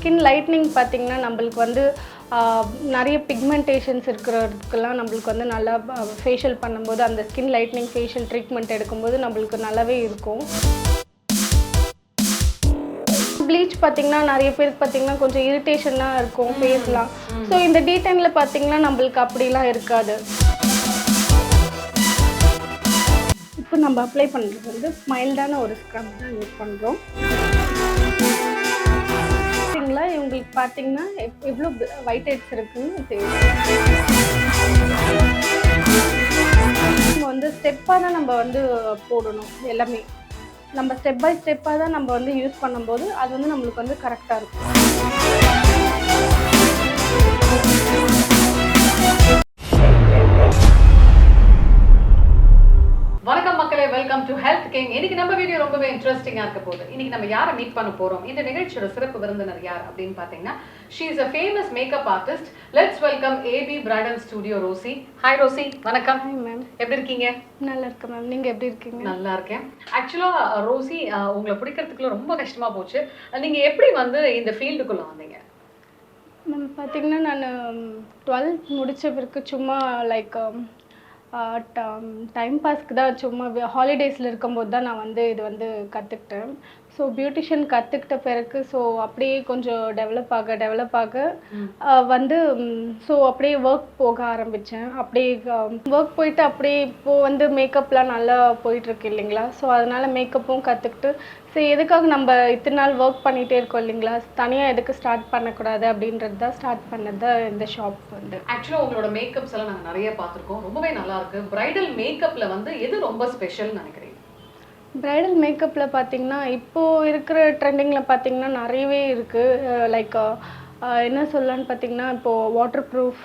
Skin lightning பார்த்திங்கன்னா நம்மளுக்கு வந்து நிறைய பிக்மெண்டேஷன்ஸ் இருக்கிறதுக்கெல்லாம் நம்மளுக்கு வந்து நல்லா ஃபேஷியல் பண்ணும்போது அந்த ஸ்கின் லைட்னிங் ஃபேஷியல் ட்ரீட்மெண்ட் எடுக்கும்போது நம்மளுக்கு நல்லாவே இருக்கும். ப்ளீச் பார்த்திங்கன்னா நிறைய பேருக்கு பார்த்திங்கன்னா கொஞ்சம் இரிட்டேஷனாக இருக்கும் ஃபேஸ்லாம். ஸோ இந்த D10ல் பார்த்திங்கன்னா நம்மளுக்கு அப்படிலாம் இருக்காது. இப்போ நம்ம அப்ளை பண்ணுறது வந்து மைல்டான ஒரு ஸ்க்ரப் தான் யூஸ் பண்ணுறோம். சரிங்களா, இவங்களுக்கு பார்த்தீங்கன்னா எவ்வளோ ஒயிட் ஹெட்ஸ் இருக்குன்னு தெரியும். நம்ம வந்து ஸ்டெப்பாக தான் நம்ம வந்து போடணும். எல்லாமே நம்ம ஸ்டெப் பை ஸ்டெப்பாக தான் நம்ம வந்து யூஸ் பண்ணும்போது அது வந்து நம்மளுக்கு வந்து கரெக்டாக இருக்கும். வணக்கம் மக்களே, வெல்கம் டு ஹெல்த் கிங். இன்னைக்கு நம்ம வீடியோ ரொம்பவே இன்ட்ரெஸ்டிங்கா இருக்க போகுது. இன்னைக்கு நம்ம யாரை மீட் பண்ண போறோம், இந்த நிகழ்ச்சியோட சிறப்பு விருந்தினர் யார் அப்படின்னு பாத்தீங்கன்னா, she is a famous makeup artist. Let's welcome AB Bridal Studio Rosie. Hi Rosie, வணக்கம். ஹாய் மேம், எப்படி இருக்கீங்க? நல்லா இருக்கேன் மேம், நீங்கள் எப்படி இருக்கீங்க? நல்லா இருக்கேன். ஆக்சுவலா ரோசி, உங்களை பிடிக்கிறதுக்குள்ள ரொம்ப கஷ்டமா போச்சு. நீங்க எப்படி வந்து இந்த ஃபீல்டுக்குள்ள வந்தீங்க? மேம் பார்த்தீங்கன்னா நான் 12th முடித்த பிறகு சும்மா லைக் டைம் பாஸ்க்கு தான், சும்மா ஹாலிடேஸில் இருக்கும்போது தான் நான் வந்து இது வந்து கற்றுக்கிட்டேன். ஸோ பியூட்டிஷியன் கற்றுக்கிட்ட பிறகு ஸோ அப்படியே கொஞ்சம் டெவலப் ஆக வந்து ஸோ அப்படியே ஒர்க் போக ஆரம்பித்தேன். அப்படியே ஒர்க் போயிட்டு அப்படியே இப்போது வந்து மேக்கப்லாம் நல்லா போயிட்டுருக்கு இல்லைங்களா. ஸோ அதனால் மேக்கப்பும் கற்றுக்கிட்டு சரி எதுக்காக நம்ம இத்தனை நாள் ஒர்க் பண்ணிகிட்டே இருக்கோம் இல்லைங்களா, தனியாக எதுக்கு ஸ்டார்ட் பண்ணக்கூடாது அப்படின்றது தான் ஸ்டார்ட் பண்ணது தான் இந்த ஷாப் வந்து. ஆக்சுவலாக உங்களோட மேக்கப்ஸ் எல்லாம் நாங்கள் நிறைய பார்த்துருக்கோம், ரொம்பவே நல்லா இருக்கு. பிரைடல் மேக்கப்பில் வந்து எது ரொம்ப ஸ்பெஷல்னு நினைக்கிறீங்க? ப்ரைடல் மேக்கப்பில் பார்த்தீங்கன்னா இப்போது இருக்கிற ட்ரெண்டிங்கில் பார்த்தீங்கன்னா நிறையவே இருக்குது. லைக் என்ன சொல்லலான்னு பார்த்தீங்கன்னா, இப்போது வாட்டர் ப்ரூஃப்,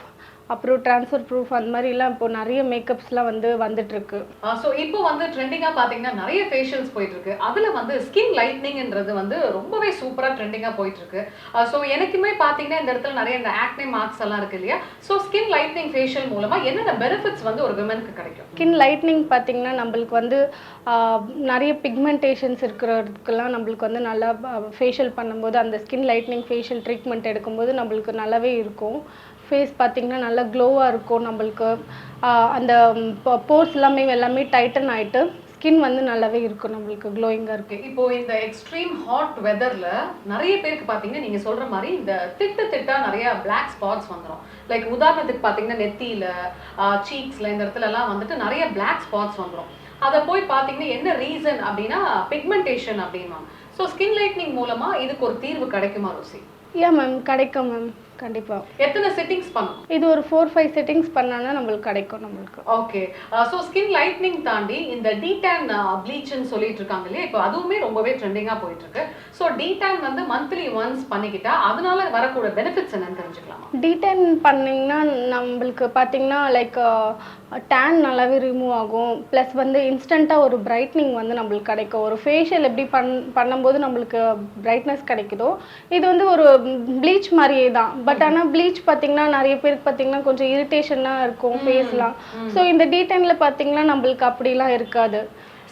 அப்புறம் ட்ரான்ஸ்ஃபர் ப்ரூஃப், அந்த மாதிரிலாம் இப்போ நிறைய மேக்கப்ஸ்லாம் வந்து வந்துட்டுருக்கு. ஸோ இப்போ வந்து ட்ரெண்டிங்காக பார்த்தீங்கன்னா நிறைய ஃபேஷியல்ஸ் போயிட்டுருக்கு. அதில் வந்து ஸ்கின் லைட்னிங்ன்றது வந்து ரொம்பவே சூப்பராக ட்ரெண்டிங்காக போயிட்டுருக்கு. ஸோ எனக்குமே பார்த்தீங்கன்னா இந்த இடத்துல நிறைய இந்த ஆக்னே மார்க்ஸ் எல்லாம் இருக்குது இல்லையா. ஸோ ஸ்கின் லைட்னிங் ஃபேஷியல் மூலமாக என்னென்ன பெனிஃபிட்ஸ் வந்து ஒரு விமனுக்கு கிடைக்கும்? ஸ்கின் லைட்னிங் பார்த்தீங்கன்னா நம்மளுக்கு வந்து நிறைய பிக்மெண்டேஷன்ஸ் இருக்கிறதுக்கெல்லாம் நம்மளுக்கு வந்து நல்லா ஃபேஷியல் பண்ணும்போது அந்த ஸ்கின் லைட்னிங் ஃபேஷியல் ட்ரீட்மெண்ட் எடுக்கும்போது நம்மளுக்கு நல்லாவே இருக்கும். ஃபேஸ் பார்த்திங்கன்னா நல்லா க்ளோவாக இருக்கும். நம்மளுக்கு அந்த போர்ஸ் எல்லாமே டைட்டன் ஆகிட்டு ஸ்கின் வந்து நல்லாவே இருக்கும், நம்மளுக்கு க்ளோயிங்காக இருக்குது. இப்போது இந்த எக்ஸ்ட்ரீம் ஹாட் வெதரில் நிறைய பேருக்கு பார்த்தீங்கன்னா நீங்கள் சொல்கிற மாதிரி இந்த திட்டாக நிறைய பிளாக் ஸ்பாட்ஸ் வந்துடும். லைக் உதாரணத்துக்கு பார்த்தீங்கன்னா நெத்தியில், சீக்ஸில், இந்த இடத்துலலாம் வந்துட்டு நிறைய பிளாக் ஸ்பாட்ஸ் வந்துடும். அதை போய் பார்த்தீங்கன்னா என்ன ரீசன் அப்படின்னா பிக்மெண்டேஷன் அப்படின்வாங்க. ஸோ ஸ்கின் லைட்னிங் மூலமாக இதுக்கு ஒரு தீர்வு கிடைக்குமா ரோசி? மேம் கிடைக்கும் மேம், கண்டிப்பாக. எத்தனை செட்டிங்ஸ் பண்ணும்? இது ஒரு 4-5 செட்டிங்ஸ் பண்ணானா நம்மளுக்கு கிடைக்கும் நம்மளுக்கு. ஓகே. ஸோ ஸ்கின் லைட்னிங் தாண்டி இந்த D10 ப்ளீச்னு சொல்லிட்டு இருக்காங்க இல்லையா, இப்போ அதுவுமே ரொம்பவே ட்ரெண்டிங்காக போயிட்டு இருக்கு. ஸோ D10 வந்து மந்த்லி ஒன்ஸ் பண்ணிக்கிட்டா அதனால வரக்கூடிய பெனிஃபிட்ஸ் என்னன்னு தெரிஞ்சுக்கலாமா? D10 பண்ணிங்கன்னா நம்மளுக்கு பார்த்தீங்கன்னா லைக் டேன் நல்லாவே ரிமூவ் ஆகும். ப்ளஸ் வந்து இன்ஸ்டண்ட்டாக ஒரு பிரைட்னிங் வந்து நம்மளுக்கு கிடைக்கும். ஒரு ஃபேஷியல் எப்படி பண்ணும்போது நம்மளுக்கு பிரைட்னஸ் கிடைக்குதோ இது வந்து ஒரு ப்ளீச் மாதிரியே தான். பட் ஆனால் ப்ளீச் பார்த்தீங்கன்னா நிறைய பேருக்கு பார்த்தீங்கன்னா கொஞ்சம் இரிட்டேஷனாக இருக்கும் ஃபேஸ்லாம். ஸோ இந்த D10ல் பார்த்தீங்கன்னா நம்மளுக்கு அப்படிலாம் இருக்காது.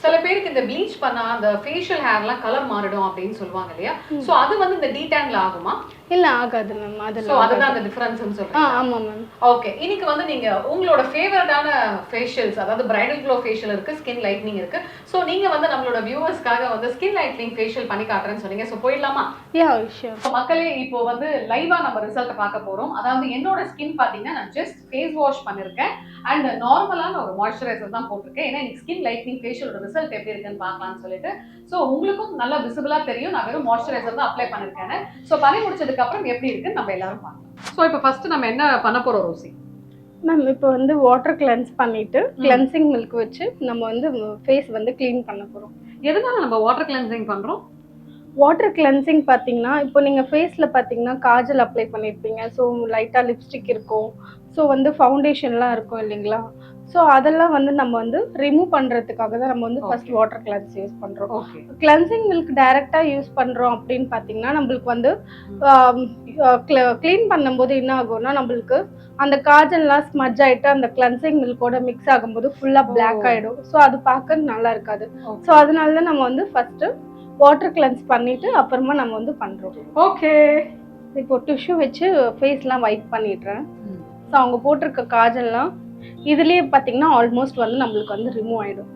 சில பேருக்கு இந்த ப்ளீச் பண்ணா அந்த ஃபேஷியல் ஹேர்லாம் கலர் மாறிடும் அப்படின்னு சொல்லுவாங்க இல்லையா. ஸோ அது வந்து இந்த D10ல ஆகுமா? இல்லை, ஆகாது மேம். ஸோ அதுதான் அந்த டிஃபரன்ஸ்னு சொல்றீங்க. ஆமாம் மேம். ஓகே. இன்னைக்கு வந்து நீங்க உங்களோட ஃபேவரட்டான ஃபேஷியல்ஸ், அதாவது பிரைடல் க்ளோ ஃபேஷியல் இருக்கு, ஸ்கின் லைட்னிங் இருக்கு. ஸோ நீங்க வந்து நம்மளோட வியூவர்ஸ்க்காக வந்து ஸ்கின் லைட்னிங் ஃபேஷியல் பண்ணி காட்டுறேன்னு சொன்னீங்க. ஸோ போயிடலாமா? ஷூர். மக்களே, இப்போ வந்து லைவா நம்ம ரிசல்ட்டை பார்க்க போறோம். அதாவது என்னோட ஸ்கின் பார்த்தீங்கன்னா நான் ஜஸ்ட் ஃபேஸ் வாஷ் பண்ணிருக்கேன் அண்ட் நார்மலான ஒரு மாய்ஸ்சரைசர் தான் போட்டிருக்கேன். ஏன்னா எனக்கு ஸ்கின் லைட்னிங் ஃபேஷியலோட ரிசல்ட் எப்படி இருக்குன்னு பார்க்கலாம்னு சொல்லிட்டு. ஸோ உங்களுக்கும் நல்லா விசிபிளா தெரியும் நான் வெறும் மாய்ஸ்சரைசர் தான் அப்ளை பண்ணிருக்கேன். ஸோ பண்ணி முடிச்சதுக்கு அப்புறம் எப்படி இருக்குன்னு நம்ம எல்லாரும் பார்க்கலாம். ஸோ இப்போ ஃபர்ஸ்ட் நம்ம என்ன பண்ண போறோம் ரோசி? மேம் இப்போ வந்து வாட்டர் கிளென்ஸ் பண்ணிட்டு கிளென்சிங் மில்க் வச்சு நம்ம வந்து ஃபேஸ் வந்து க்ளீன் பண்ண போகிறோம். எதனால நம்ம வாட்டர் கிளென்சிங் பண்றோம்? வாட்டர் கிளென்சிங் பார்த்தீங்கன்னா இப்போ நீங்கள் ஃபேஸில் பார்த்தீங்கன்னா காஜல் அப்ளை பண்ணியிருப்பீங்க. ஸோ லைட்டாக லிப்ஸ்டிக் இருக்கும், ஸோ வந்து ஃபவுண்டேஷன்லாம் இருக்கும் இல்லைங்களா. ஸோ அதெல்லாம் வந்து நம்ம வந்து ரிமூவ் பண்ணுறதுக்காக தான் நம்ம வந்து ஃபர்ஸ்ட் வாட்டர் கிளென்ஸ் யூஸ் பண்ணுறோம். கிளென்சிங் மில்க் டைரெக்டாக யூஸ் பண்ணுறோம் அப்படின்னு பார்த்தீங்கன்னா நம்மளுக்கு வந்து க்ளீன் பண்ணும்போது என்ன ஆகும்னா நம்மளுக்கு அந்த காஜல்லாம் ஸ்மஜ் ஆகிட்டு அந்த கிளென்சிங் மில்கோட மிக்ஸ் ஆகும்போது ஃபுல்லாக பிளாக் ஆகிடும். ஸோ அது பார்க்க நல்லா இருக்காது. ஸோ அதனால தான் நம்ம வந்து ஃபர்ஸ்ட்டு வாட்டர் கிளென்ஸ் பண்ணிட்டு அப்புறமா நம்ம வந்து பண்ணுறோம். ஓகே. இப்போ டிஷ்யூ வச்சு ஃபேஸ்லாம் வைப் பண்ணிடுறேன். ஸோ அவங்க போட்டிருக்க காஜல்லாம் இதுலேயே பார்த்தீங்கன்னா ஆல்மோஸ்ட் வந்து நம்மளுக்கு வந்து ரிமூவ் ஆகிடும்.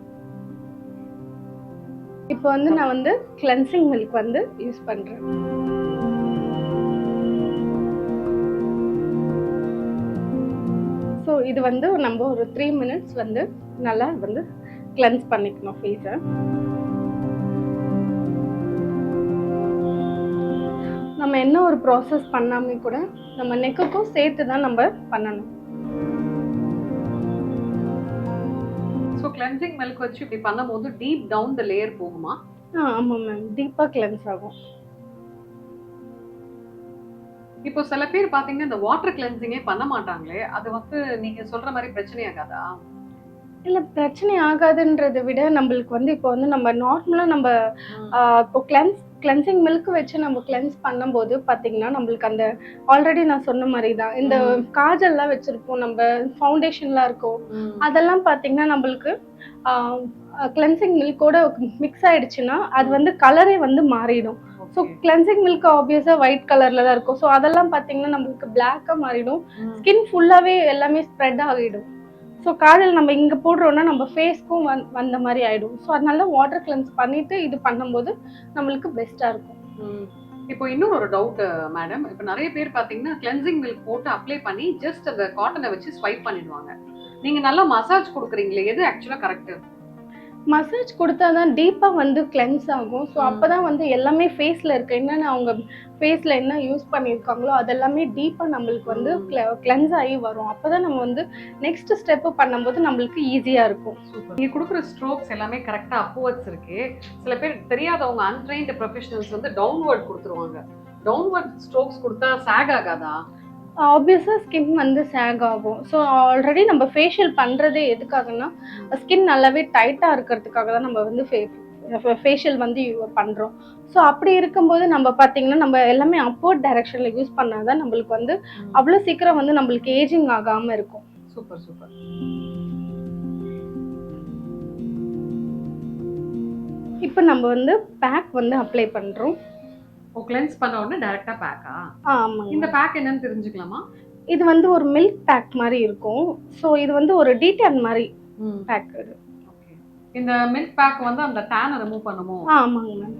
இப்போ வந்து நான் வந்து கிளென்சிங் மில்க் வந்து யூஸ் பண்ணுறேன். ஸோ இது வந்து நம்ம ஒரு 3 மினிட்ஸ் வந்து நல்லா வந்து கிளென்ஸ் பண்ணிக்கணும் ஃபேஸை. நம்ம என்ன ஒரு ப்ராசஸ் பண்ணாமே கூட நம்ம நெக்குக்கும் சேர்த்து தான் நம்ம பண்ணணும். ஸோ கிளென்சிங் மில்க் வச்சு இப்படி பண்ணும்போது டீப் டவுன் த லேயர் போகுமா? ஆமாம் மேம், டீப்பாக கிளென்ஸ் ஆகும். இப்போ சில பேர் பாத்தீங்கன்னா இந்த வாட்டர் கிளென்சிங்கே பண்ண மாட்டாங்களே, அது வந்து நீங்க சொல்ற மாதிரி பிரச்சனை ஆகாதா? இல்லை, பிரச்சனை ஆகாதுன்றதை விட நம்மளுக்கு வந்து இப்போ வந்து நம்ம நார்மலாக நம்ம இப்போ கிளென்சிங் மில்க் வச்சு நம்ம கிளென்ஸ் பண்ணும்போது பார்த்தீங்கன்னா நம்மளுக்கு அந்த ஆல்ரெடி நான் சொன்ன மாதிரி தான் இந்த காஜல்லாம் வச்சுருப்போம், நம்ம ஃபவுண்டேஷன்லாம் இருக்கும், அதெல்லாம் பார்த்தீங்கன்னா நம்மளுக்கு கிளென்சிங் மில்கோட மிக்ஸ் ஆயிடுச்சுன்னா அது வந்து கலரே வந்து மாறிடும். ஸோ கிளென்சிங் மில்க் ஆப்வியஸாக ஒயிட் கலரில் தான் இருக்கும். ஸோ அதெல்லாம் பார்த்தீங்கன்னா நம்மளுக்கு பிளாக்காக மாறிடும், ஸ்கின் ஃபுல்லாகவே எல்லாமே ஸ்ப்ரெட் ஆகிடும். ஸோ காஜல் நம்ம இங்கே போடுறோன்னா நம்ம ஃபேஸ்க்கும் வந்த மாதிரி ஆகிடும். ஸோ அதனால வாட்டர் கிளென்ஸ் பண்ணிவிட்டு இது பண்ணும்போது நம்மளுக்கு பெஸ்ட்டாக இருக்கும். இப்போ இன்னொரு ஒரு டவுட் மேடம், இப்போ நிறைய பேர் பார்த்தீங்கன்னா கிளென்சிங் மில்க் போட்டு அப்ளை பண்ணி ஜஸ்ட் அந்த காட்டனை வச்சு ஸ்வைப் பண்ணிடுவாங்க. நீங்கள் நல்லா மசாஜ் கொடுக்குறீங்களே, எது ஆக்சுவலாக கரெக்டு? மசாஜ் கொடுத்தா தான் டீப்பாக வந்து கிளென்ஸ் ஆகும். ஸோ அப்போ தான் வந்து எல்லாமே ஃபேஸில் இருக்க என்னென்ன அவங்க ஃபேஸில் என்ன யூஸ் பண்ணியிருக்காங்களோ அதெல்லாமே டீப்பாக நம்மளுக்கு வந்து கிளென்ஸ் ஆகி வரும். அப்போ தான் நம்ம வந்து நெக்ஸ்ட் ஸ்டெப்பு பண்ணும்போது நம்மளுக்கு ஈஸியாக இருக்கும். நீங்கள் கொடுக்குற ஸ்ட்ரோக்ஸ் எல்லாமே கரெக்டாக அப்வர்ட்ஸ் இருக்கு. சில பேர் தெரியாதவங்க அன்ட்ரெயின்டு ப்ரொஃபஷனல்ஸ் வந்து டவுன்வர்ட் கொடுத்துருவாங்க. டவுன்வர்ட் ஸ்ட்ரோக்ஸ் கொடுத்தா சேக் ஆகாதா? ஆப்வியஸாக ஸ்கின் வந்து சேக் ஆகும். ஸோ ஆல்ரெடி நம்ம ஃபேஷியல் பண்ணுறதே எதுக்காகனா ஸ்கின் நல்லாவே டைட்டாக இருக்கிறதுக்காக தான் நம்ம வந்து ஃபேஷியல் வந்து பண்ணுறோம். ஸோ அப்படி இருக்கும்போது நம்ம பார்த்தீங்கன்னா நம்ம எல்லாமே அப்வர்ட் டைரக்ஷனில் யூஸ் பண்ணால் தான் நம்மளுக்கு வந்து அவ்வளோ சீக்கிரம் வந்து நம்மளுக்கு ஏஜிங் ஆகாமல் இருக்கும். Super super. இப்போ நம்ம வந்து பேக் வந்து அப்ளை பண்ணுறோம். கிளென்ஸ் பண்ண உடனே டைரக்டா பேக்கா? ஆமாங்க. இந்த பேக் என்னன்னு தெரிஞ்சுக்கலாமா? இது வந்து ஒரு மில்க் பேக் மாதிரி இருக்கும். ஸோ இது வந்து ஒரு டீடான் மாதிரி பேக். இது ஓகே. இந்த மில்க் பேக் வந்து அந்த டேனை ரிமூவ் பண்ணுமோ? ஆமாங்க மேம்.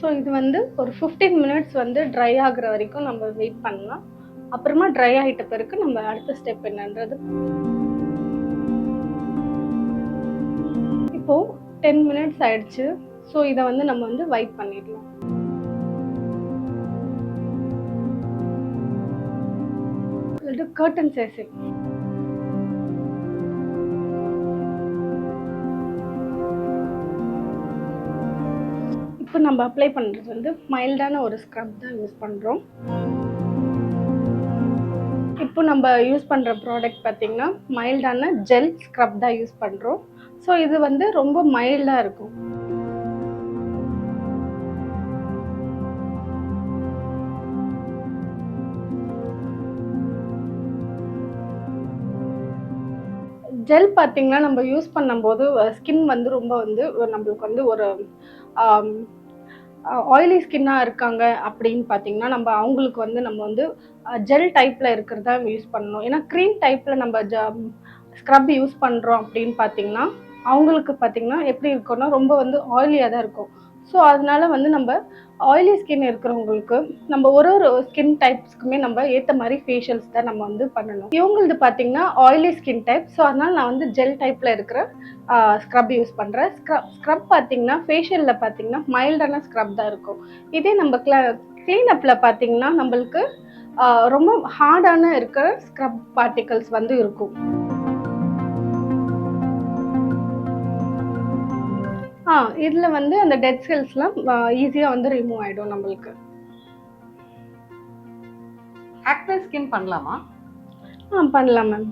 ஸோ இது வந்து ஒரு 15 மினிட்ஸ் வந்து ட்ரை ஆகுற வரைக்கும் நம்ம வெயிட் பண்ணலாம். அப்புறமா ட்ரை ஆகிட்ட பிறகு நம்ம அடுத்த ஸ்டெப் என்னன்றது. இப்போ 10 மினிட்ஸ் ஆயிடுச்சு. ஸோ இதை வந்து நம்ம வந்து வைப் பண்ணிடலாம். Curtain chasing. இப்போ நம்ம அப்ளை பண்ணுறது வந்து மைல்டான ஒரு ஸ்க்ரப் தான் யூஸ் பண்ணுறோம். இப்போ நம்ம யூஸ் பண்ணுற ப்ராடக்ட் பார்த்திங்கன்னா மைல்டான ஜெல் ஸ்க்ரப் தான் யூஸ் பண்ணுறோம். ஸோ இது வந்து ரொம்ப மைல்டாக இருக்கும். ஜெல் பார்த்திங்கன்னா நம்ம யூஸ் பண்ணும்போது ஸ்கின் வந்து ரொம்ப வந்து நம்மளுக்கு வந்து ஒரு ஆயிலி ஸ்கின்னாக இருக்காங்க அப்படின்னு பார்த்தீங்கன்னா நம்ம அவங்களுக்கு வந்து நம்ம வந்து ஜெல் டைப்பில் இருக்கிறதா யூஸ் பண்ணணும். ஏன்னா க்ரீம் டைப்பில் நம்ம ஸ்க்ரப் யூஸ் பண்ணுறோம் அப்படின்னு பார்த்தீங்கன்னா அவங்களுக்கு பார்த்தீங்கன்னா எப்படி இருக்கும்னா ரொம்ப வந்து ஆயிலியாக தான் இருக்கும். ஸோ அதனால வந்து நம்ம ஆயிலி ஸ்கின் இருக்கிறவங்களுக்கு நம்ம ஒரு ஸ்கின் டைப்ஸ்க்குமே நம்ம ஏற்ற மாதிரி ஃபேஷியல்ஸ் தான் நம்ம வந்து பண்ணணும். இவங்களது பார்த்தீங்கன்னா ஆயிலி ஸ்கின் டைப். ஸோ அதனால் நான் வந்து ஜெல் டைப்பில் இருக்கிற ஸ்க்ரப் யூஸ் பண்ணுறேன். ஸ்க்ரப் பார்த்தீங்கன்னா ஃபேஷியலில் பார்த்தீங்கன்னா மைல்டான ஸ்க்ரப் தான் இருக்கும். இதே நம்ம க்ளீனப்பில் பார்த்தீங்கன்னா நம்மளுக்கு ரொம்ப ஹார்டான இருக்கிற ஸ்க்ரப் பார்ட்டிகல்ஸ் வந்து இருக்கும். இதில் வந்து அந்த டெட் செல்ஸ்லாம் ஈஸியாக வந்து ரிமூவ் ஆகிடும் நம்மளுக்கு. ஆக்னே ஸ்கின் பண்ணலாமா? பண்ணலாம் மேம்.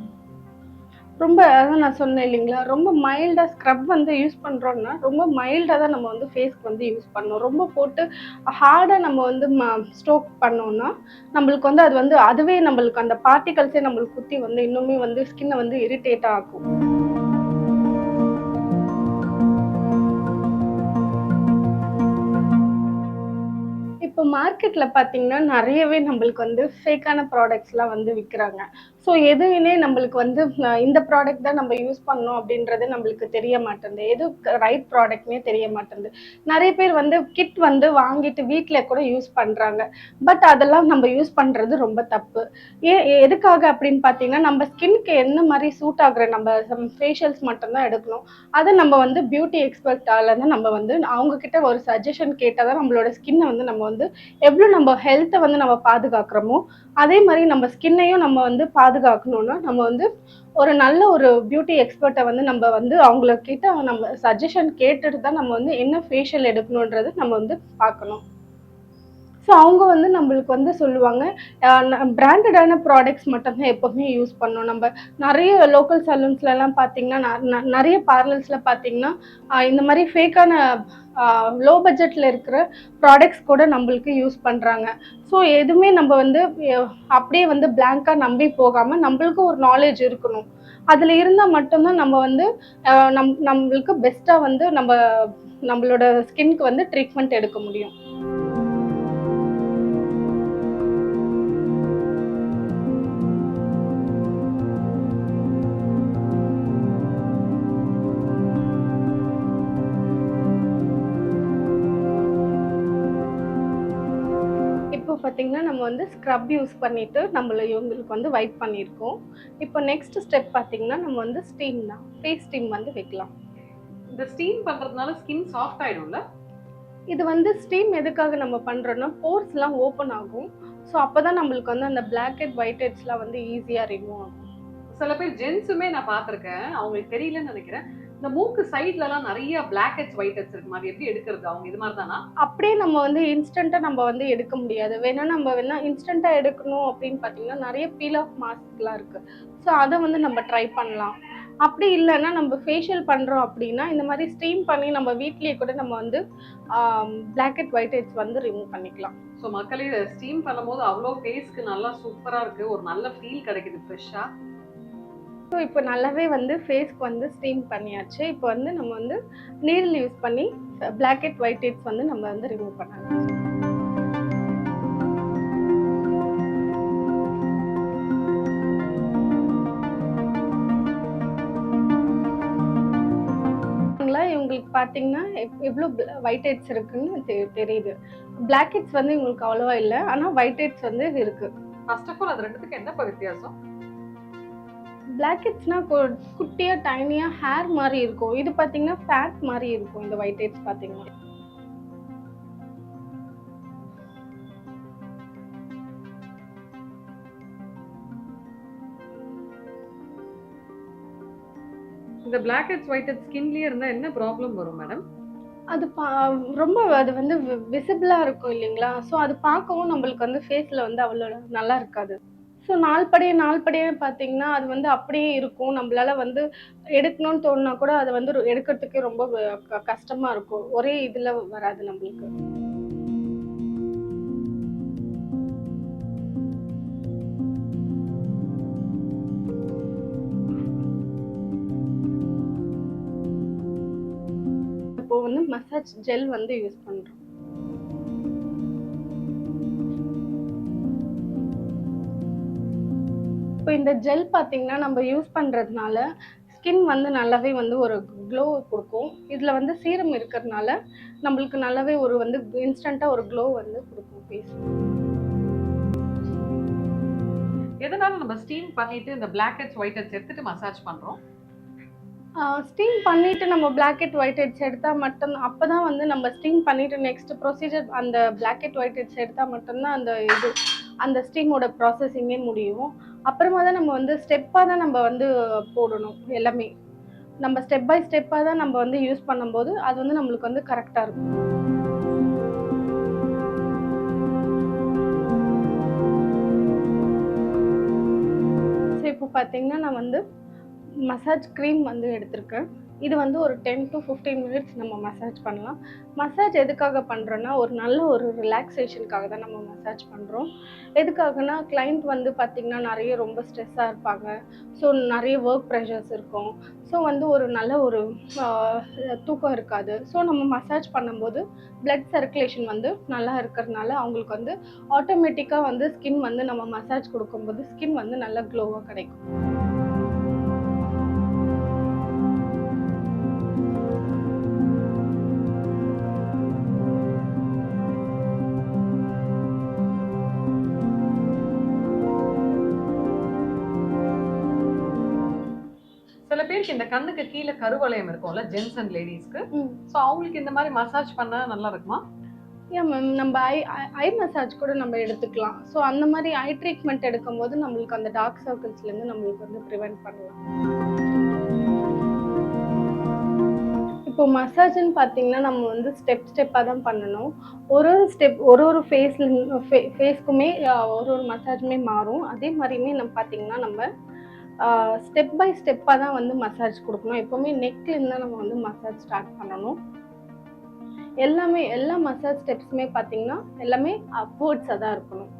ரொம்ப அதான் நான் சொன்னேன் இல்லைங்களா, ரொம்ப மைல்டா ஸ்க்ரப் வந்து யூஸ் பண்றோம்னா, ரொம்ப மைல்டா தான் நம்ம வந்து ஃபேஸ்க்கு வந்து யூஸ் பண்ணணும். ரொம்ப போட்டு ஹார்டா நம்ம வந்து ஸ்ட்ரோக் பண்ணோம்னா, நம்மளுக்கு வந்து அது வந்து அதுவே நம்மளுக்கு அந்த பார்ட்டிகல்ஸே நம்மளுக்கு குத்தி வந்து இன்னுமே வந்து ஸ்கின்ன வந்து இரிட்டேட் ஆக்கும். இப்போ மார்க்கெட்ல பார்த்தீங்கன்னா, நெறையவே நம்பளுக்கு வந்து ஃபேக்கான ப்ராடக்ட்ஸ்லாம் வந்து விக்கிறாங்க. ஸோ எதுவுமே நம்பளுக்கு வந்து இந்த ப்ராடக்ட் தான் நம்ம யூஸ் பண்ணணும் அப்படின்றது நம்பளுக்கு தெரிய மாட்டேன்து. எது ரைட் ப்ராடக்ட்ன்னே தெரிய மாட்டேன்து. நெறைய பேர் வந்து கிட் வந்து வாங்கிட்டு வீட்ல கூட யூஸ் பண்றாங்க. பட் அதெல்லாம் நம்ப யூஸ் பண்றது ரொம்ப தப்பு. எதுக்காக அப்படின்னு பார்த்தீங்கன்னா, நம்ம ஸ்கின்க்கு என்ன மாரி சூட் ஆகுற நம்ம ஃபேஷியல்ஸ் மட்டும் தான் எடுக்கணும். அத நம்ம வந்து பியூட்டி எக்ஸ்பர்ட்டால தான் நம்ம வந்து அவங்க கிட்ட ஒரு சஜஷன் கேட்டா தான் நம்மளோட ஸ்கின்ன வந்து நம்ம வந்து எவ்ளோ நம்ம ஹெல்த்த வந்து நம்ம பாதுகாக்கிறோமோ, அதே மாரி நம்ம ஸ்கின்னையும் நம்ம வந்து பாதுகாக்கணும்னா, நம்ம வந்து ஒரு நல்ல ஒரு பியூட்டி எக்ஸ்பர்ட்ட வந்து நம்ம வந்து அவங்கள கிட்ட நம்ம சஜஷன் கேட்டுட்டு தான் நம்ம வந்து என்ன ஃபேஷியல் எடுக்கணும்ன்றத நம்ம வந்து பார்க்கணும். ஸோ அவங்க வந்து நம்மளுக்கு வந்து சொல்லுவாங்க. பிராண்டடான ப்ராடக்ட்ஸ் மட்டும் தான் எப்பவுமே யூஸ் பண்ணணும். நம்ப நெறைய லோக்கல் சலூன்ஸ்லலாம் பார்த்தீங்கன்னா, நெறைய பார்லர்ஸ்ல பார்த்தீங்கன்னா, இந்த மாரி ஃபேக்கான அ லோ பட்ஜெட்ல இருக்கிற ப்ராடக்ட்ஸ் கூட நம்பளுக்கு யூஸ் பண்றாங்க. ஸோ எதுவுமே நம்ப வந்து அப்படியே வந்து பிளாங்க்கா நம்பி போகாம, நம்பளுக்கும் ஒரு நாலேட்ஜ் இருக்கணும். அதுல இருந்தா மட்டும் தான் நம்ம வந்து நம்பளுக்கு பெஸ்ட்டா வந்து நம்பளோட ஸ்கின்க்கு வந்து ட்ரீட்மெண்ட் எடுக்க முடியும். இப்போ பார்த்தீங்கன்னா, நம்ம வந்து ஸ்க்ரப் யூஸ் பண்ணிட்டு, இவங்களுக்கு வந்து வைப் பண்ணியிருக்கோம். இப்போ நெக்ஸ்ட் ஸ்டெப் பார்த்தீங்கன்னா, நம்ம வந்து ஸ்டீம் தான். ஃபேஸ் ஸ்டீம் வந்து வைக்கலாம். இந்த ஸ்டீம் பண்றதுனால ஸ்கின் சாஃப்ட் ஆயிடும்ல? இது வந்து ஸ்டீம் எதுக்காக நம்ம பண்றோம்னா, போர்ஸ்லாம் ஓப்பன் ஆகும். ஸோ, அப்பதான் நம்மளுக்கு வந்து அந்த பிளாக் ஹெட், ஒயிட் ஹெட்ஸ்லாம் வந்து ஈஸியா ரிமூவ் ஆகும். சில பேர் ஜென்ஸுமே நான் பார்த்துருக்கேன். அவங்களுக்கு தெரியலன்னு நெனைக்கிறேன். இந்த மூக்கு சைட்லலாம் நெறைய பிளாக் ஹெட்ஸ், ஒயிட் ஹெட்ஸ் இருக்குமா? அது எப்படி எடுக்கிறது? அவங்க இது மாரி தானா? அப்படியே நம்ம வந்து இன்ஸ்டன்ட்டா நம்ம வந்து எடுக்க முடியாது. வேணா இன்ஸ்டன்ட்டா எடுக்கணும் அப்படின்னு பார்த்தீங்கன்னா, நெறைய பீல் ஆஃப் மாஸ்க்லாம் இருக்கு. ஸோ அத வந்து நம்ம ட்ரை பண்ணலாம். அப்படி இல்லன்னா நம்ம ஃபேஷியல் பண்றோம் அப்படின்னா, இந்த மாரி ஸ்டீம் பண்ணி நம்ம வீட்லயே கூட நம்ம வந்து பிளாக் ஹெட், ஒயிட் ஹெட்ஸ் வந்து ரிமூவ் பண்ணிக்கலாம். ஸோ மக்களே இத ஸ்டீம் பண்ணும்போது அவ்ளோ ஃபேஸ்க்கு நல்லா சூப்பரா இருக்கு. ஒரு நல்ல ஃபீல் கிடைக்குது ஃப்ரெஷ்ஷா. ஸோ இப்போ நல்லாவே வந்து ஃபேஸ்க்கு வந்து ஸ்டீம் பண்ணியாச்சு. இப்போ வந்து நம்ம வந்து நீடில் யூஸ் பண்ணி பிளாக் ஹெட், ஒயிட் ஹெட்ஸ் வந்து நம்ம வந்து ரிமூவ் பண்ணலாம். இவங்களுக்கு பார்த்தீங்கன்னா, எவ்ளோ ஒயிட் ஹெட்ஸ் இருக்குன்னு தெரியுது. பிளாக் ஹெட்ஸ் வந்து இவங்களுக்கு அவ்வளவா இல்ல. ஆனா ஒயிட் ஹெட்ஸ் வந்து இருக்கு. ஃபர்ஸ்ட் ஆஃப் ஆல் அது 2த்துக்கும் என்னப்பா வித்தியாசம்? பிளாக் ஹெட்ஸ்னா குட்டியா, டைனியா ஹேர் மாரி இருக்கும். இது பார்த்தீங்கன்னா, ஃபேட் மாரி இருக்கும். இந்த ஒயிட் ஹெட்ஸ் பார்த்தீங்கன்னா. இந்த பிளாக் ஹெட்ஸ், ஒயிட் ஹெட்ஸ் ஸ்கின்லயே இருந்தா என்ன ப்ராப்ளம் வரும் மேடம்? அது ரொம்ப அது வந்து விசிபிளா இருக்கும் இல்லைங்களா? ஸோ அது பார்க்கவும் நம்மளுக்கு வந்து ஃபேஸ்ல வந்து அவ்வளோ நல்லா இருக்காது. ஸோ நாள்படையே பார்த்தீங்கன்னா, அது வந்து அப்படியே இருக்கும். நம்மளால வந்து எடுக்கணும்னு தோணுனா கூட அத வந்து எடுக்கிறதுக்கே ரொம்ப கஷ்டமா இருக்கும். ஒரே இதுல வராது நம்மளுக்கு. இப்போ வந்து மசாஜ் ஜெல் வந்து யூஸ் பண்றோம். இப்போ இந்த ஜெல் பார்த்தீங்கன்னா, நம்ம யூஸ் பண்றதுனால, ஸ்கின் வந்து நல்லாவே வந்து ஒரு க்ளோ குடுக்கும். இதுல வந்து சீரம் இருக்கிறதுனால, நம்மளுக்கு நல்லாவே ஒரு வந்து இன்ஸ்டன்ட்டா ஒரு க்ளோ வந்து குடுக்கும் ஃபேஸ். எதனால நம்ம ஸ்டீம் பண்ணிட்டு இந்த பிளாக் ஹெட்ஸ், ஒயிட் ஹெட்ஸ் எடுத்துட்டு மசாஜ் பண்றோம்? ஸ்டீம் பண்ணிட்டு நம்ம பிளாக் ஹெட், ஒயிட் ஹெட்ஸ் எடுத்தா மட்டும் அப்பதான் வந்து நம்ம ஸ்டீம் பண்ணிட்டு நெக்ஸ்ட் ப்ரொசீஜர் அந்த பிளாக் ஹெட், ஒயிட் ஹெட்ஸ் எடுத்தா மட்டும் தான் அந்த ஸ்டீமோட ப்ராசஸிங்கே முடியும். அப்புறமா தான் நம்ம வந்து ஸ்டெப்பா தான் நம்ம வந்து போடணும் எல்லாமே. நம்ம ஸ்டெப் பை ஸ்டெப்பா தான் நம்ம வந்து யூஸ் பண்ணும்போது, அது வந்து நம்மளுக்கு வந்து கரெக்ட்டா இருக்கும். ஸோ இப்போ பார்த்தீங்கன்னா, நான் வந்து மசாஜ் க்ரீம் வந்து எடுத்திருக்கேன். இது வந்து ஒரு 10 to 15 மினிட்ஸ் நம்ம மசாஜ் பண்ணலாம். மசாஜ் எதுக்காக பண்ணுறோன்னா, ஒரு நல்ல ஒரு ரிலாக்சேஷனுக்காக தான் நம்ம மசாஜ் பண்ணுறோம். எதுக்காகனா, கிளையண்ட் வந்து பார்த்திங்கன்னா நிறைய ரொம்ப ஸ்ட்ரெஸ்ஸாக இருப்பாங்க. ஸோ நிறைய ஒர்க் ப்ரெஷர்ஸ் இருக்கும். ஸோ வந்து ஒரு நல்ல ஒரு தூக்கம் இருக்காது. ஸோ நம்ம மசாஜ் பண்ணும்போது பிளட் சர்க்குலேஷன் வந்து நல்லா இருக்கிறதுனால அவங்களுக்கு வந்து ஆட்டோமேட்டிக்காக வந்து ஸ்கின் வந்து நம்ம மசாஜ் கொடுக்கும்போது ஸ்கின் வந்து நல்லா க்ளோவாக கிடைக்கும். சில பேருக்கு இந்த கண்ணுக்கு கீழே கருவளையம் இருக்கும்ல, ஜென்ஸ் அண்ட் லேடிஸ்க்கு. ஸோ அவங்களுக்கு இந்த மாதிரி மசாஜ் பண்ணா நல்லா இருக்குமா? மேம், நம்ம ஐ மசாஜ் கூட நம்ம எடுத்துக்கலாம். ஸோ அந்த மாதிரி ஐ ட்ரீட்மெண்ட் எடுக்கும்போது நம்மளுக்கு அந்த டார்க் சர்க்கிள்ஸ்லேருந்து நம்மளுக்கு வந்து ப்ரிவென்ட் பண்ணலாம். இப்போ மசாஜ்ன்னு பார்த்தீங்கன்னா நம்ம வந்து ஸ்டெப்பாக தான் பண்ணணும். ஒரு ஸ்டெப் ஒரு ஃபேஸ்க்குமே ஒரு மசாஜுமே மாறும். அதே மாதிரியுமே நம்ம பார்த்தீங்கன்னா நம்ம ஸ்டெப் பை ஸ்டெப்பாக தான் வந்து மசாஜ் கொடுக்கணும். எப்போவுமே நெக்லேருந்து தான் நம்ம வந்து மசாஜ் ஸ்டார்ட் பண்ணணும். எல்லா மசாஜ் ஸ்டெப்ஸுமே பார்த்தீங்கன்னா எல்லாமே அப்வர்ட்ஸாக தான் இருக்கணும்.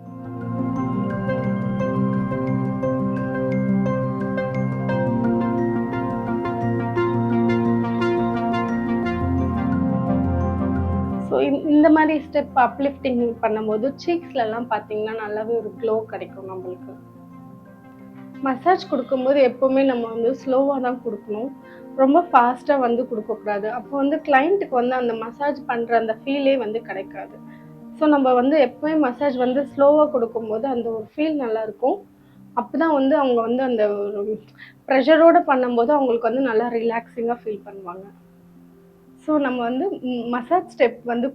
ஸோ இந்த மாதிரி ஸ்டெப் அப்லிஃப்டிங் பண்ணும்போது சீக்ஸ்லலாம் பார்த்தீங்கன்னா நல்லாவே ஒரு க்ளோ கிடைக்கும் நம்மளுக்கு. மசாஜ் கொடுக்கும்போது எப்போவுமே நம்ம வந்து ஸ்லோவாக தான் கொடுக்கணும். ரொம்ப ஃபாஸ்ட்டாக வந்து கொடுக்கக்கூடாது. அப்போ வந்து கிளைண்ட்டுக்கு வந்து அந்த மசாஜ் பண்ணுற அந்த ஃபீலே வந்து கிடைக்காது. ஸோ நம்ம வந்து எப்போவுமே மசாஜ் வந்து ஸ்லோவாக கொடுக்கும்போது அந்த ஒரு ஃபீல் நல்லாயிருக்கும். அப்போ தான் வந்து அவங்க வந்து அந்த ஒரு ப்ரெஷரோடு பண்ணும்போது அவங்களுக்கு வந்து நல்லா ரிலாக்ஸிங்காக ஃபீல் பண்ணுவாங்க. ஸோ நம்ம வந்து மசாஜ் ஸ்டெப் வந்து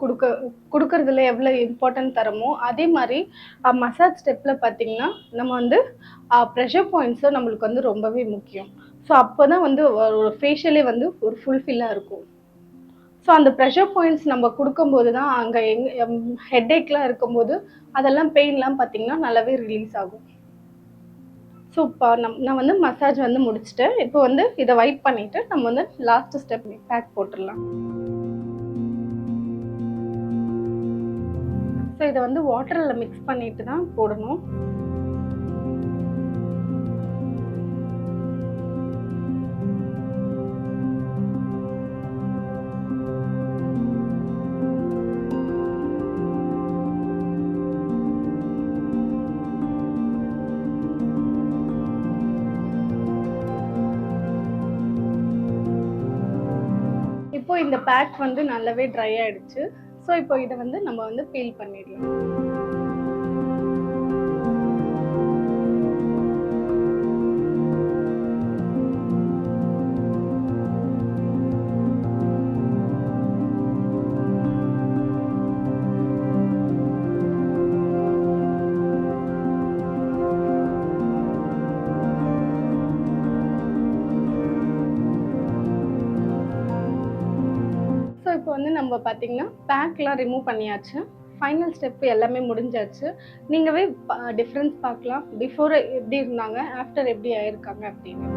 கொடுக்கறதுல எவ்வளோ இம்பார்ட்டன்ட் தரமோ அதே மாதிரி மசாஜ் ஸ்டெப்பில் பார்த்திங்கன்னா நம்ம வந்து ப்ரெஷர் பாயிண்ட்ஸும் நம்மளுக்கு வந்து ரொம்பவே முக்கியம். ஸோ அப்போ தான் வந்து ஒரு ஃபேஷியலே வந்து ஒரு ஃபுல்ஃபில்லாக இருக்கும். ஸோ அந்த ப்ரெஷர் பாயிண்ட்ஸ் நம்ம கொடுக்கும்போது தான் அங்கே ஹெட்டேக்லாம் இருக்கும்போது அதெல்லாம் பெயின்லாம் பார்த்திங்கன்னா நல்லாவே ரிலீஸ் ஆகும். ஸோ இப்போ நான் வந்து மசாஜ் வந்து முடிச்சுட்டேன். இப்போ வந்து இதை வைப் பண்ணிவிட்டு நம்ம வந்து லாஸ்ட் ஸ்டெப் பேக் போட்டுடலாம். ஸோ இதை வந்து வாட்டரில் மிக்ஸ் பண்ணிட்டு தான் போடணும். இப்போ இந்த பேக் வந்து நல்லாவே ட்ரை ஆயிடுச்சு. ஸோ இப்போ இதை வந்து நம்ம வந்து பீல் பண்ணிடலாம். இப்போ வந்து நம்ம பார்த்தீங்கன்னா பேக்லாம் ரிமூவ் பண்ணியாச்சு. ஃபைனல் ஸ்டெப் எல்லாமே முடிஞ்சாச்சு. நீங்கவே டிஃப்ரென்ஸ் பார்க்கலாம். பிஃபோர் எப்படி இருந்தாங்க, ஆஃப்டர் எப்படி ஆயிருக்காங்க அப்படின்னு.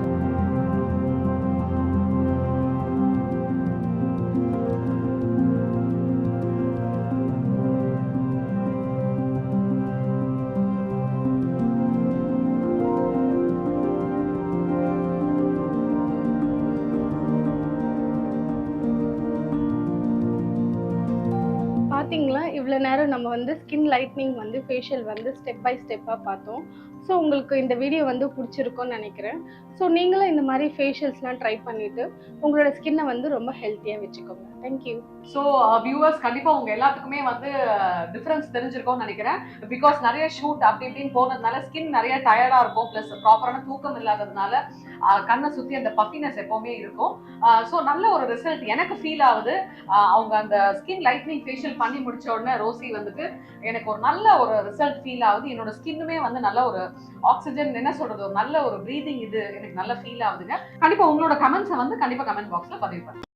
பார்த்தீங்களா, இவ்வளோ நேரம் நம்ம வந்து ஸ்கின் லைட்னிங் வந்து ஃபேஷியல் வந்து ஸ்டெப் பை ஸ்டெப்பாக பார்த்தோம். ஸோ உங்களுக்கு இந்த வீடியோ வந்து பிடிச்சிருக்கும்னு நினைக்கிறேன். ஸோ நீங்களும் இந்த மாதிரி ஃபேஷியல்ஸ்லாம் ட்ரை பண்ணிவிட்டு உங்களோட ஸ்கின்னை வந்து ரொம்ப ஹெல்த்தியாக வச்சுக்கோங்க. தேங்க்யூ. ஸோ வியூவர்ஸ் கண்டிப்பாக உங்கள் எல்லாத்துக்குமே வந்து டிஃப்ரென்ஸ் தெரிஞ்சிருக்கும்னு நினைக்கிறேன். பிகாஸ் நிறைய ஷூட் அப்படி இப்படின்னு போனதுனால ஸ்கின் நிறைய டயர்டாக இருக்கும். ப்ளஸ் ப்ராப்பரான தூக்கம் இல்லாததுனால கண்ணை சுற்றி அந்த பஃபினஸ் எப்போவுமே இருக்கும். ஸோ நல்ல ஒரு ரிசல்ட் எனக்கு ஃபீல் ஆகுது. அவங்க அந்த ஸ்கின் லைட்னிங் ஃபேஷியல் பண்ணி முடிச்ச உடனே ரோசி வந்துட்டு எனக்கு ஒரு நல்ல ஒரு ரிசல்ட் ஃபீல் ஆகுது. என்னோட ஸ்கின்னுமே வந்து நல்ல ஒரு ஆக்சிஜன் என்ன சொல்றது, ஒரு நல்ல ஒரு ப்ரீதிங் இது எனக்கு நல்ல ஃபீல் ஆகுதுங்க. கண்டிப்பாக உங்களோட கமெண்ட்ஸை வந்து கண்டிப்பாக கமெண்ட் பாக்ஸில் பதிவு பண்ணுங்க.